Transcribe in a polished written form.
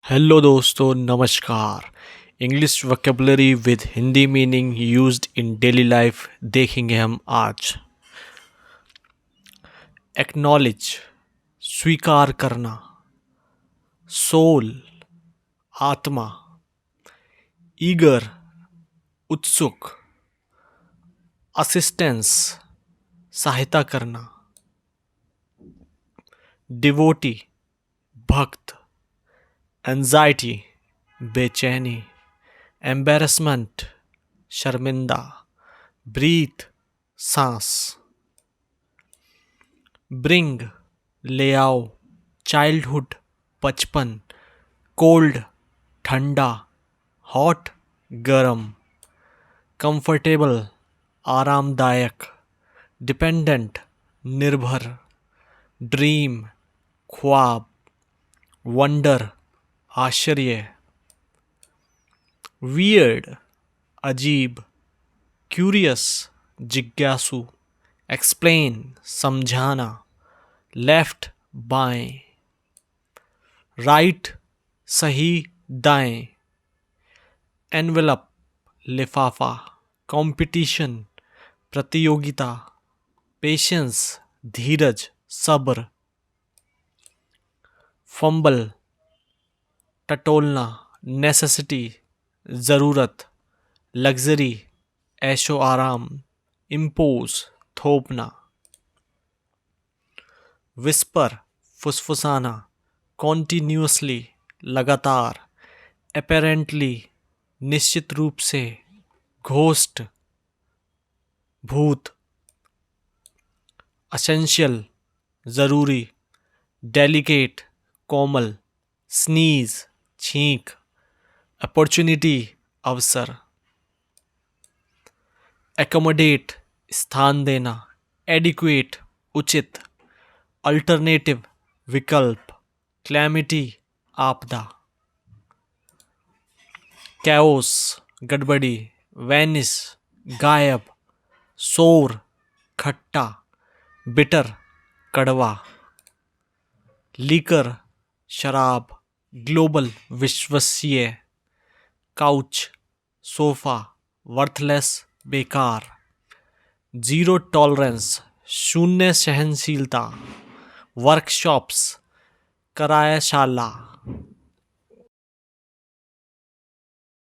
Hello दोस्तों, नमस्कार। English vocabulary with Hindi meaning used in daily life देखेंगे हम आज। एक्नॉलेज स्वीकार करना, सोल आत्मा, ईगर उत्सुक, असिस्टेंस सहायता करना, डिवोटी भक्त, एंजाइटी बेचैनी, एम्बेरसमेंट शर्मिंदा, ब्रीथ सांस, ब्रिंग ले आओ, चाइल्डहुड बचपन, कोल्ड ठंडा, हॉट गरम, कंफर्टेबल आरामदायक, डिपेंडेंट निर्भर, ड्रीम ख्वाब, वंडर आश्चर्य, वियर्ड अजीब, क्यूरियस जिज्ञासु, एक्सप्लेन समझाना, लेफ्ट बाएं, राइट सही दाएं, एनवेलप लिफाफा, कंपटीशन प्रतियोगिता, पेशेंस धीरज सब्र, फंबल टटोलना, नेसेसिटी ज़रूरत, लग्जरी ऐशो आराम, इम्पोज थोपना, विस्पर फुसफुसाना, कॉन्टिन्यूसली लगातार, अपेरेंटली निश्चित रूप से, घोस्ट भूत, असेंशियल ज़रूरी, डेलिकेट कोमल, स्नीज छींक, अपॉर्चुनिटी अवसर, एकोमोडेट स्थान देना, एडिक्वेट उचित, अल्टरनेटिव विकल्प, क्लैमिटी आपदा, कैओस गड़बड़ी, वैनिस गायब, सोर खट्टा, बिटर कड़वा, लीकर शराब, ग्लोबल विश्वसीय, काउच सोफा, वर्थलेस बेकार, जीरो टॉलरेंस शून्य सहनशीलता, वर्कशॉप्स करायशाला,